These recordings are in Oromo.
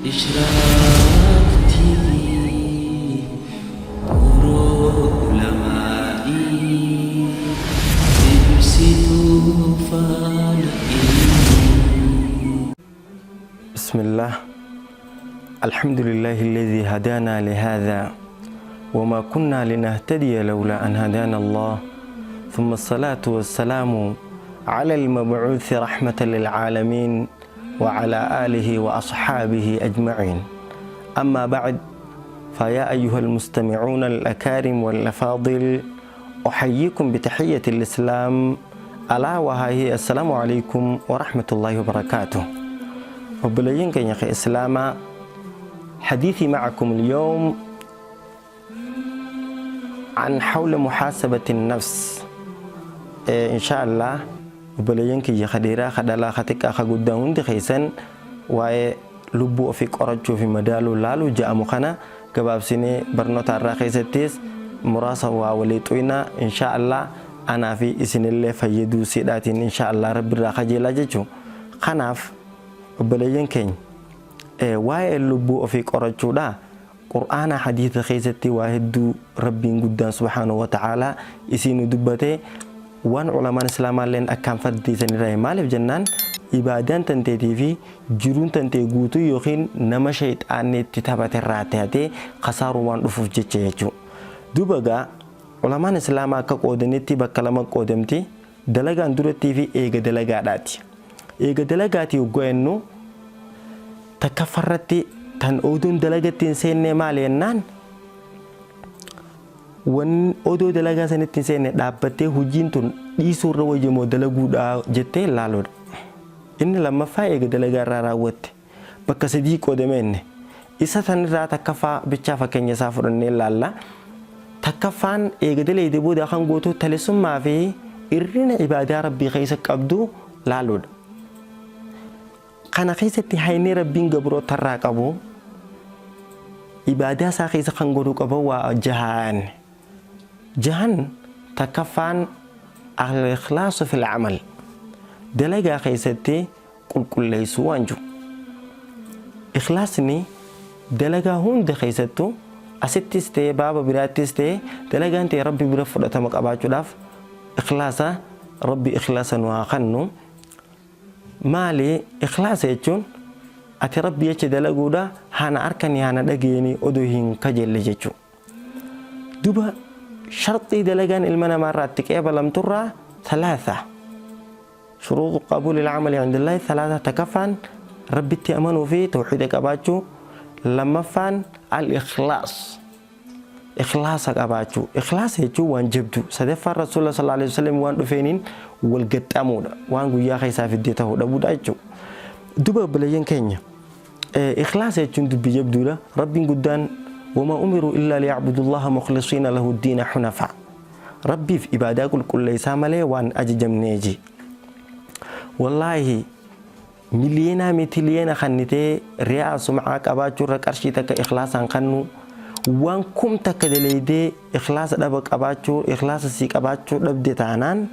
إشراق تيفي نور علمائي يفسدوا فالقين. بسم الله، الحمد لله الذي هدانا لهذا وما كنا لنهتدي لولا أن هدانا الله، ثم الصلاة والسلام على المبعوث رحمة للعالمين وعلى آله وأصحابه أجمعين. أما بعد، فيا أيها المستمعون الأكارم والأفاضل، أحييكم بتحية الإسلام ألا وهي السلام عليكم ورحمة الله وبركاته. وبلين كان يا إسلام، حديثي معكم اليوم عن حول محاسبة النفس إن شاء الله. وبلين كي يخديرا خدلا خاتك أخدون دخيسن ولبو في قرجو في مدالو لالو جاء مخنا كباب سني برنوت الرخيستيس مراسة ووليتوينا إن شاء الله. أنا في إسن الله فيدو سيداتين إن شاء الله رب الرخاجي لاججو خناف. وبلين كين اللبو في قرجو دا قرآن حديث خيستي واحد ربي قدام سبحانه وتعالى إسينو دبته وان علماء الإسلام لين أكام فردي سنرى مالف جنان إبادان تنتي في جرون تنتي قوتو يوخين نما شيطان تتابة الراتياتي قصار وان رفوف جيجو دوبغا علماء الإسلام كقودنتي بكلمة قودمتي دلغان دورتي في إيغا دلغاتي إيغا دلغاتي وقوينو تكفرتي تن أودون دلغتين سيني مالينان wan odo dalaga sanetin sene dabbate hujintun diso rawaje mo dalaguda jette lalod inni lamma faayega dalaga rara wotte bakka sadi ko de menne isa tan rata kafa bicca fa kenya safurun ne lalla takafan ega dele de boda kan goto talisum ma fi irrina ibada rabbi khaysa qabdu lalod kana khaysati hayni rabbin gabro taraqabu ibada sa khaysa kan godo qabo wa جهن تكفان الإخلاص في العمل دلقا خيستي كل ليس وانجو إخلاصني دلقا هون دخيستو أستيستي بابا براتيستي دلقا أنت ربي برفضة تمك أباجو داف إخلاصا ربي إخلاصا وآخنو مالي إخلاص يجون أتي ربي يجي دلقو دا هانا أركني هانا دقيني أدوهين كجل جيجو دوبا شرطي دلقان المنا مرات تكيب لم ترى ثلاثة شروط قبول العمل عند الله ثلاثة تكفان ربي تأمنوا فيه توحيدك أباجو لما فان الإخلاص إخلاصك أباجو إخلاص يجو وان جبدو سدفع الرسول صلى الله عليه وسلم وان دفينين والقتامون وان قويا خيسا في الديته دابود أجو دوبا بلين كينيا إخلاص يجو دبي جبدو ربي قدان وما أمروا إلا ليعبدوا الله مخلصين له الدين حنفاء. ربي في إبادة كل ليس عمله وان أججم نيجي والله ملينا متلينا خنتي رئاس معك أباجو ركرشيتك إخلاصا خنو وان كمتك دليدي إخلاص دبك أباجو إخلاص سيك أباجو دبدي تانان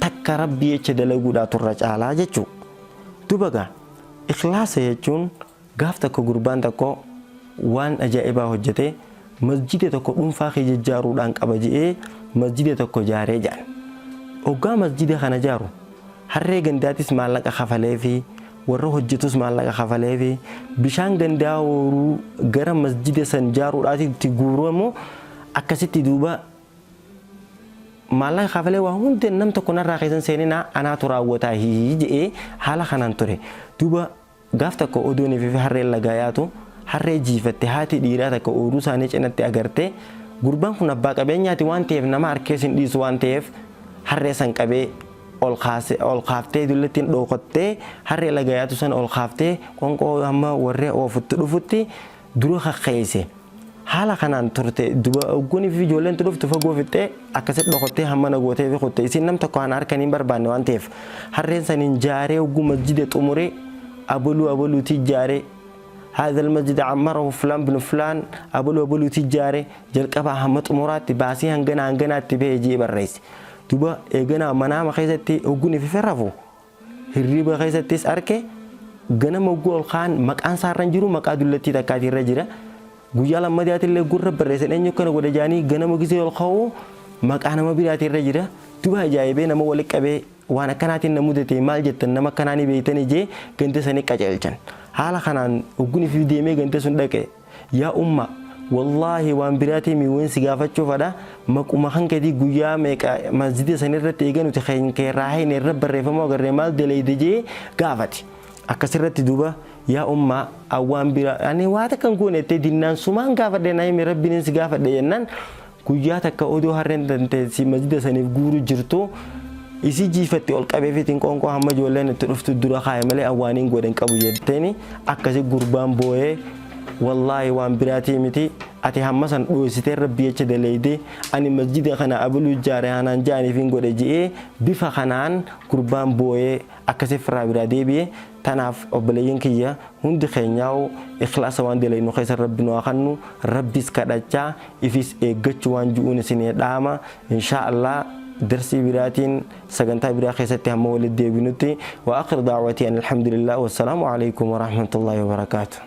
تك ربي يجدلقو دا ترج على جيجو دوبغا إخلاص يجون غافتك قربان تكو وان أجائبا هجته مسجد تكو انفاقي ججارو دانك أباجئ مسجد تكو جاري جان وقا مسجد خانا جارو harree gandaatis maallaqa kafalee fi warra hojjetus maallaqa kafalee fi bishaan gandaa waruu gara masjida san jaaruudhaatti guuramu akkasitti duuba maallaqa kafalee waa hundi nam tokko narraa keessan seenina anaatu raawwataa jedhee haala kanaan ture duuba gaaf tokko odoon fi harree lagayaatu harree jiifatte haati dhiiraa takka ooruu isaanii cinatti agarte gurbaan kun abbaa qabeenyaati waan ta'eef nama harkees hin dhiisu waan ta'eef harree san qabee ol khaaftee dullettiin dhokottee harree lagayaatu san ol khaaftee qonqoo amma warree oofutti dhufutti dura kakkeesse haala kanaan turte duba oggoonii fi ijoolleen dhuftu fagoo fittee akkasitti dhokottee hamma nagootee fi kutte isin nam tokko aan harkanii hin barbaanne waan ta'eef harreen saniin jaaree ogguu masjida xumuree abaluutii jaaree هذا المسجد عمره فلان بن فلان أبلو تجاري جلقبا هم طمرات باسي هنغنا تبيجي بالرئيس دوبا اغنا منام خيزتي اوغوني في فرافو هريبا خيزتي ساركي ganama gol khan maqaan sarran jiru maqaa dullatti takkaati irra jira guyyaa lammadiyaatillee gurra barreessan eenyu kana godha jaanii ganama gisee ol ka'u maqaa nama biraati irra jira duba ajaa'ibee nama walitti qabee waan akkanaatiin na mudate maal jettan nama akkanaanii beeytanii jee gante sanii qaceelchan haala kanaan ogguni fi deemee gante sun dhaqe yaa umma wallahi waan biraati miiwwan si gaafachuufadha maquma hankeetii guyyaa meeqa masjida sanirratti eeganuti keerraa hin irra barreeffamoo agarree maal daleeyde jee gaafate akkasirratti duba yaa umma awwaan bira ani waa takkan goonettee dinnaan sumaan gaafadhe na himi rabbiin si gaafadhe jennaan guyyaa takka odoo harreen tante si masjida saniif guuru jirtu isi jiifatti ol qabee fitiin qoonqoo hamma ijoolleen itti dhuftu dura kaa'e malee awwaaniin godhan qabu jetteeni akkasi gurbaan boo'ee wallahi waan biraatii miti ati hamma san dhoositee rabbi jecha daleeyde ani masjida kana abuluu jaare hanaan jaaniif hin godhe ji'ee bifa kanaan gurbaan boo'ee akkasi firaa biraa deebi'ee tanaaf obboleeyyan kiyya hundi keenyaa'u ikhlaasa waan daleeynu keessa rabbi nu akannu rabbis kadhachaa ifis eeggachuu waan ju'uun isinii dhaama inshaa Allah درسي براتين سجنتا برا خيستي هم ولد ديبنوتي وآخر دعوتي أن الحمد لله والسلام عليكم ورحمة الله وبركاته.